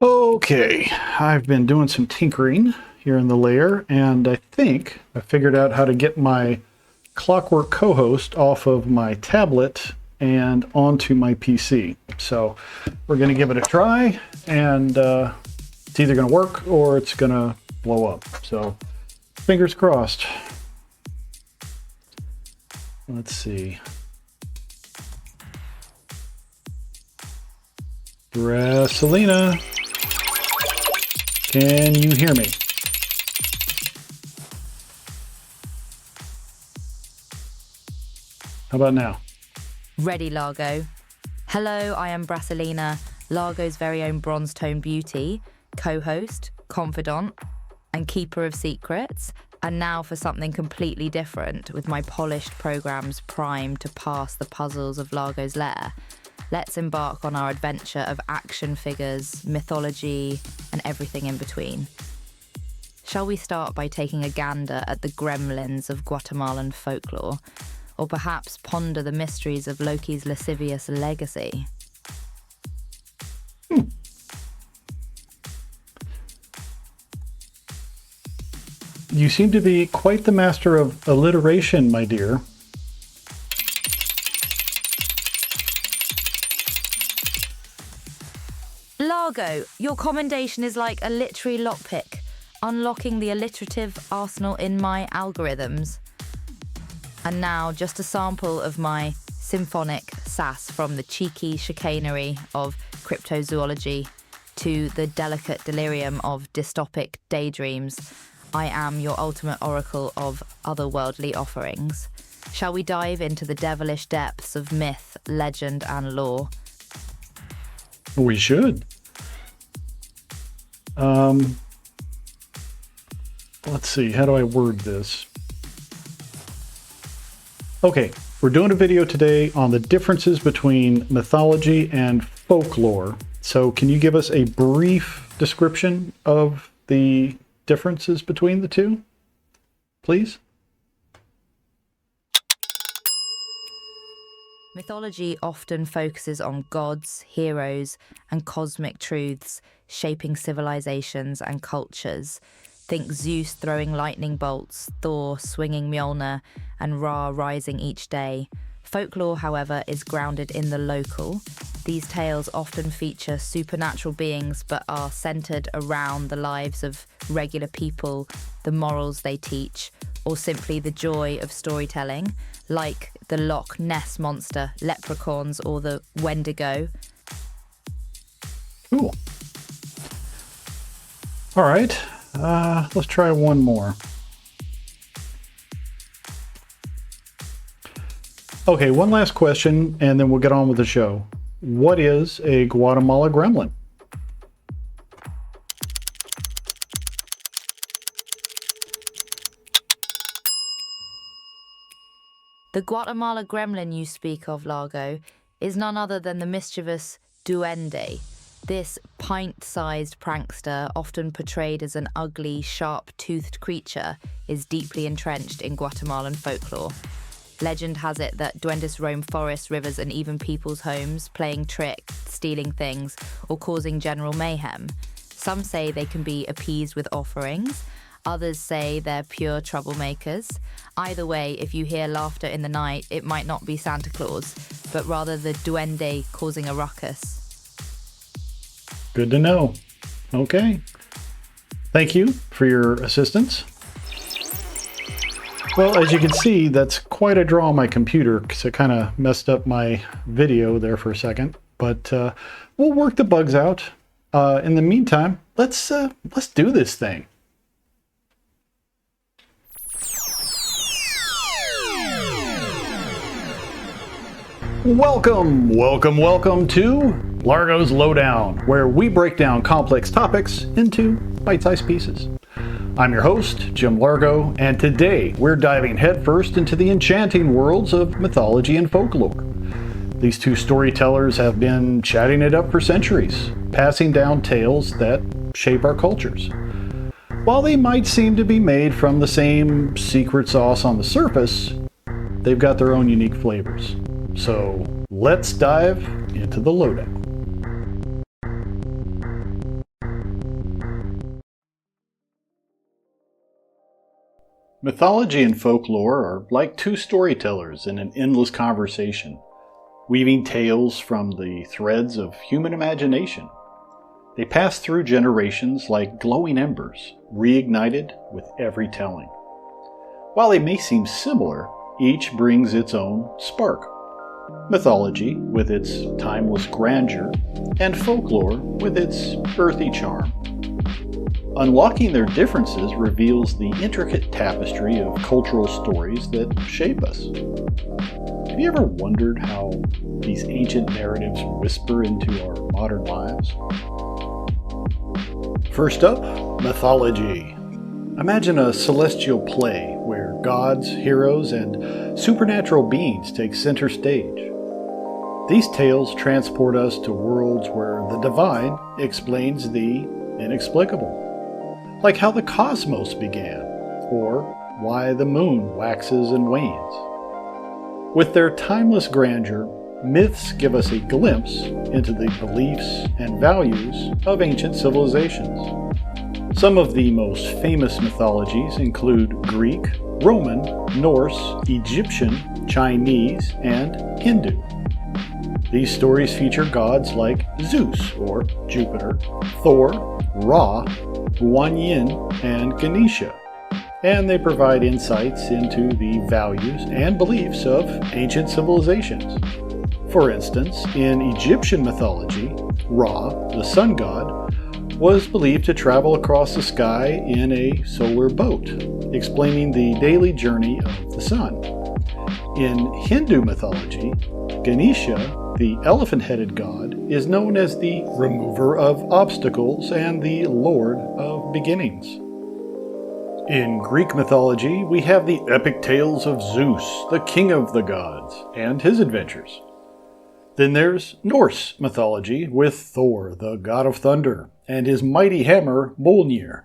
Okay, I've been doing some tinkering here in the layer, and I think I figured out how to get my Clockwork co-host off of my tablet and onto my PC. So we're going to give it a try, and it's either going to work or it's going to blow up. So fingers crossed. Let's see. Brasilina, can you hear me? How about now? Ready, Largo. Hello, I am Brasilina, Largo's very own bronze tone beauty, co-host, confidant, and keeper of secrets. And now for something completely different, with my polished programs primed to pass the puzzles of Largo's lair. Let's embark on our adventure of action figures, mythology, and everything in between. Shall we start by taking a gander at the gremlins of Guatemalan folklore? Or perhaps ponder the mysteries of Loki's lascivious legacy? You seem to be quite the master of alliteration, my dear. Largo, your commendation is like a literary lockpick, unlocking the alliterative arsenal in my algorithms. And now, just a sample of my symphonic sass from the cheeky chicanery of cryptozoology to the delicate delirium of dystopic daydreams. I am your ultimate oracle of otherworldly offerings. Shall we dive into the devilish depths of myth, legend, and lore? We should. Let's see, how do I word this? Okay, we're doing a video today on the differences between mythology and folklore. So can you give us a brief description of the differences between the two, please? Mythology often focuses on gods, heroes, and cosmic truths shaping civilizations and cultures. Think Zeus throwing lightning bolts, Thor swinging Mjolnir, and Ra rising each day. Folklore, however, is grounded in the local. These tales often feature supernatural beings but are centered around the lives of regular people, the morals they teach, or simply the joy of storytelling, like the Loch Ness Monster, leprechauns, or the Wendigo. Cool. All right, let's try one more. Okay, one last question, and then we'll get on with the show. What is a Guatemala gremlin? The Guatemala gremlin you speak of, Largo, is none other than the mischievous duende. This pint-sized prankster, often portrayed as an ugly, sharp-toothed creature, is deeply entrenched in Guatemalan folklore. Legend has it that duendes roam forests, rivers, and even people's homes, playing tricks, stealing things, or causing general mayhem. Some say they can be appeased with offerings. Others say they're pure troublemakers. Either way, if you hear laughter in the night, it might not be Santa Claus, but rather the duende causing a ruckus. Good to know. Okay. Thank you for your assistance. Well, as you can see, that's quite a draw on my computer because it kind of messed up my video there for a second. But we'll work the bugs out. In the meantime, let's do this thing. Welcome to Largo's Lowdown, where we break down complex topics into bite-sized pieces. I'm your host, Jim Largo, and today we're diving headfirst into the enchanting worlds of mythology and folklore. These two storytellers have been chatting it up for centuries, passing down tales that shape our cultures. While they might seem to be made from the same secret sauce on the surface, they've got their own unique flavors. So let's dive into the lowdown. Mythology and folklore are like two storytellers in an endless conversation, weaving tales from the threads of human imagination. They pass through generations like glowing embers, reignited with every telling. While they may seem similar, each brings its own spark. Mythology, with its timeless grandeur, and folklore, with its earthy charm. Unlocking their differences reveals the intricate tapestry of cultural stories that shape us. Have you ever wondered how these ancient narratives whisper into our modern lives? First up, mythology. Imagine a celestial play where gods, heroes, and supernatural beings take center stage. These tales transport us to worlds where the divine explains the inexplicable, like how the cosmos began, or why the moon waxes and wanes. With their timeless grandeur, myths give us a glimpse into the beliefs and values of ancient civilizations. Some of the most famous mythologies include Greek, Roman, Norse, Egyptian, Chinese, and Hindu. These stories feature gods like Zeus, or Jupiter, Thor, Ra, Guanyin, and Ganesha, and they provide insights into the values and beliefs of ancient civilizations. For instance, in Egyptian mythology, Ra, the sun god, was believed to travel across the sky in a solar boat, explaining the daily journey of the sun. In Hindu mythology, Ganesha, the elephant-headed god, is known as the remover of obstacles and the lord of beginnings. In Greek mythology, we have the epic tales of Zeus, the king of the gods, and his adventures. Then there's Norse mythology with Thor, the god of thunder, and his mighty hammer Mjolnir.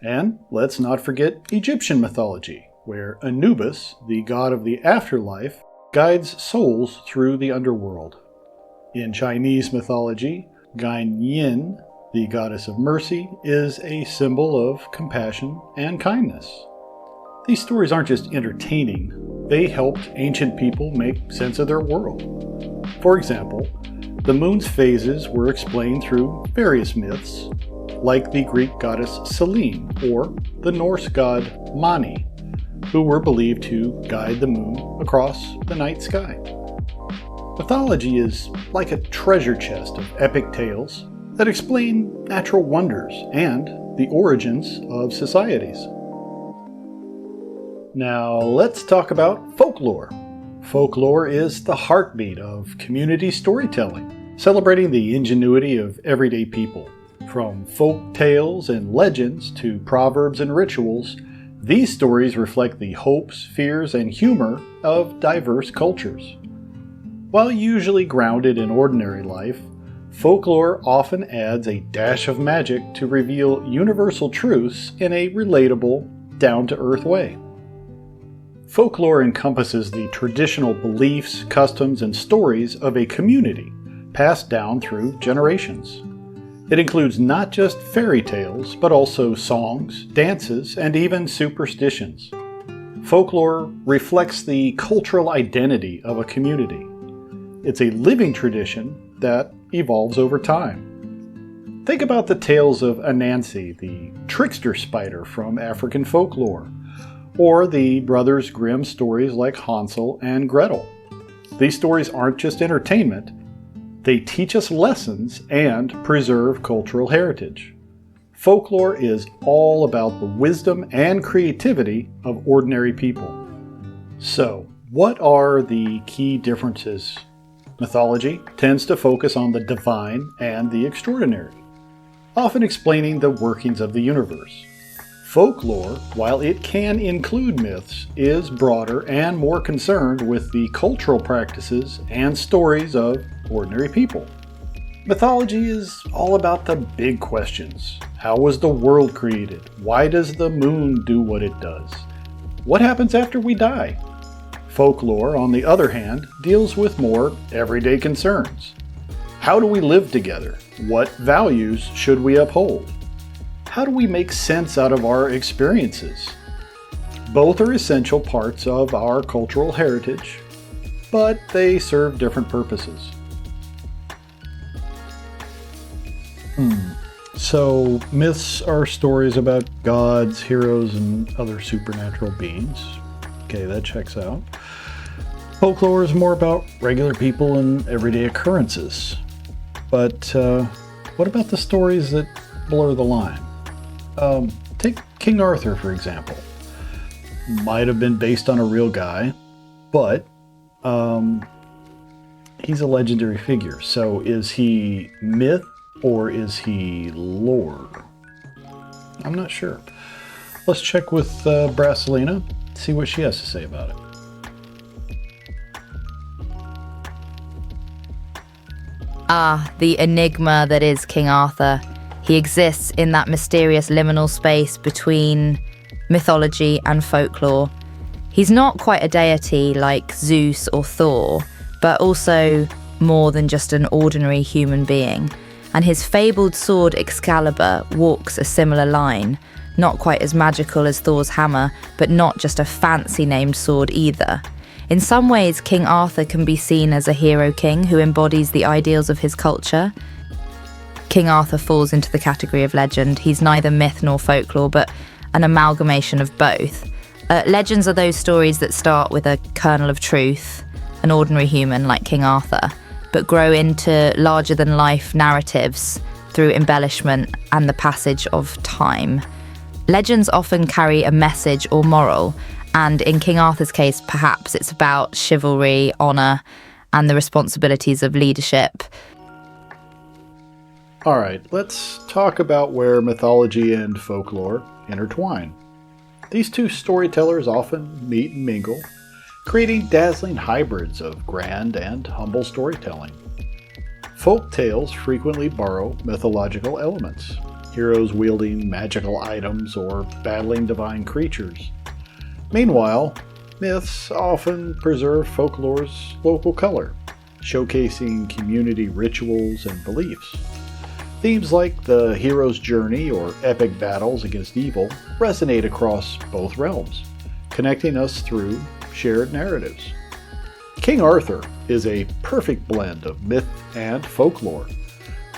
And let's not forget Egyptian mythology, where Anubis, the god of the afterlife, guides souls through the underworld. In Chinese mythology, Guanyin, the goddess of mercy, is a symbol of compassion and kindness. These stories aren't just entertaining, they helped ancient people make sense of their world. For example, the moon's phases were explained through various myths, like the Greek goddess Selene or the Norse god Mani, who were believed to guide the moon across the night sky. Mythology is like a treasure chest of epic tales that explain natural wonders and the origins of societies. Now let's talk about folklore. Folklore is the heartbeat of community storytelling, celebrating the ingenuity of everyday people. From folk tales and legends to proverbs and rituals, these stories reflect the hopes, fears, and humor of diverse cultures. While usually grounded in ordinary life, folklore often adds a dash of magic to reveal universal truths in a relatable, down-to-earth way. Folklore encompasses the traditional beliefs, customs, and stories of a community, passed down through generations. It includes not just fairy tales, but also songs, dances, and even superstitions. Folklore reflects the cultural identity of a community. It's a living tradition that evolves over time. Think about the tales of Anansi, the trickster spider from African folklore, or the Brothers Grimm stories like Hansel and Gretel. These stories aren't just entertainment, they teach us lessons and preserve cultural heritage. Folklore is all about the wisdom and creativity of ordinary people. So, what are the key differences? Mythology tends to focus on the divine and the extraordinary, often explaining the workings of the universe. Folklore, while it can include myths, is broader and more concerned with the cultural practices and stories of ordinary people. Mythology is all about the big questions. How was the world created? Why does the moon do what it does? What happens after we die? Folklore, on the other hand, deals with more everyday concerns. How do we live together? What values should we uphold? How do we make sense out of our experiences? Both are essential parts of our cultural heritage, but they serve different purposes. So, myths are stories about gods, heroes, and other supernatural beings. Okay, that checks out. Folklore is more about regular people and everyday occurrences. But what about the stories that blur the line? Take King Arthur, for example. Might have been based on a real guy, but he's a legendary figure. So is he myth or is he lore? I'm not sure. Let's check with Brasilina, see what she has to say about it. Ah, the enigma that is King Arthur. He exists in that mysterious liminal space between mythology and folklore. He's not quite a deity like Zeus or Thor, but also more than just an ordinary human being. And his fabled sword Excalibur walks a similar line, not quite as magical as Thor's hammer, but not just a fancy named sword either. In some ways, King Arthur can be seen as a hero king who embodies the ideals of his culture. King Arthur falls into the category of legend. He's neither myth nor folklore, but an amalgamation of both. Legends are those stories that start with a kernel of truth, an ordinary human like King Arthur, but grow into larger-than-life narratives through embellishment and the passage of time. Legends often carry a message or moral, and in King Arthur's case, perhaps it's about chivalry, honour, and the responsibilities of leadership. All right, let's talk about where mythology and folklore intertwine. These two storytellers often meet and mingle, creating dazzling hybrids of grand and humble storytelling. Folk tales frequently borrow mythological elements, heroes wielding magical items or battling divine creatures. Meanwhile, myths often preserve folklore's local color, showcasing community rituals and beliefs. Themes like the hero's journey or epic battles against evil resonate across both realms, connecting us through shared narratives. King Arthur is a perfect blend of myth and folklore.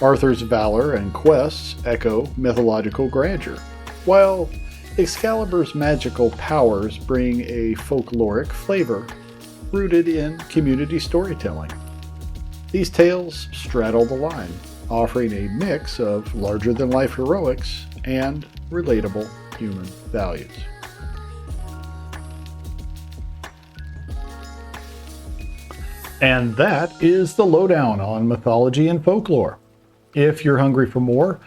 Arthur's valor and quests echo mythological grandeur, while Excalibur's magical powers bring a folkloric flavor rooted in community storytelling. These tales straddle the line, offering a mix of larger-than-life heroics and relatable human values. And that is the lowdown on mythology and folklore. If you're hungry for more,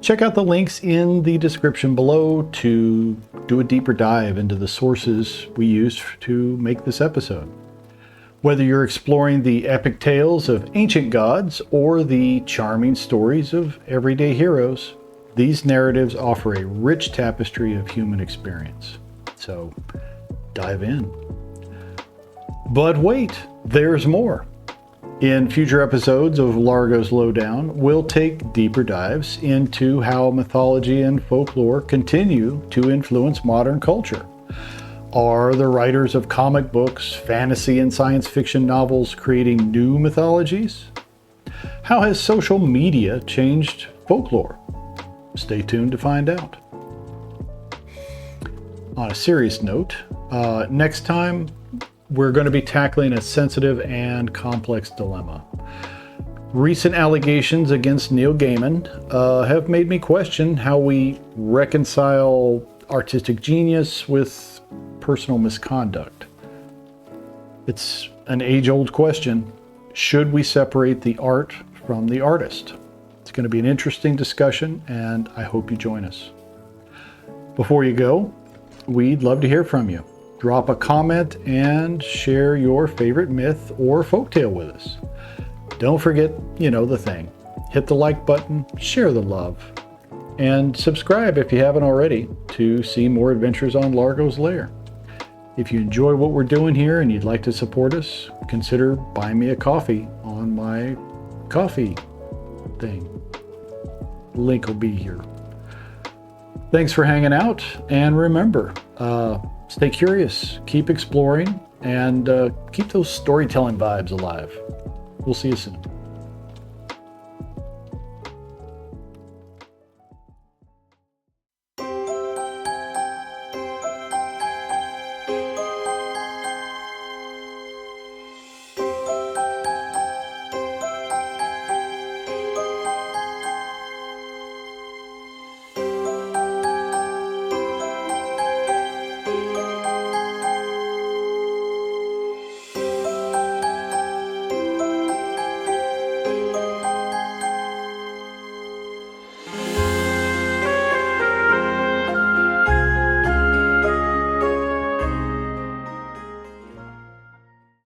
check out the links in the description below to do a deeper dive into the sources we used to make this episode. Whether you're exploring the epic tales of ancient gods or the charming stories of everyday heroes, these narratives offer a rich tapestry of human experience. So, dive in. But wait, there's more. In future episodes of Largo's Lowdown, we'll take deeper dives into how mythology and folklore continue to influence modern culture. Are the writers of comic books, fantasy, and science fiction novels creating new mythologies? How has social media changed folklore? Stay tuned to find out. On a serious note, next time we're going to be tackling a sensitive and complex dilemma. Recent allegations against Neil Gaiman have made me question how we reconcile artistic genius with personal misconduct. It's an age-old question. Should we separate the art from the artist? It's going to be an interesting discussion, and I hope you join us. Before you go, we'd love to hear from you. Drop a comment and share your favorite myth or folktale with us. Don't forget, the thing. Hit the like button, share the love, and subscribe if you haven't already to see more adventures on Largo's Lair. If you enjoy what we're doing here and you'd like to support us, consider buying me a coffee on my coffee thing. Link will be here. Thanks for hanging out, and remember, stay curious, keep exploring, and keep those storytelling vibes alive. We'll see you soon.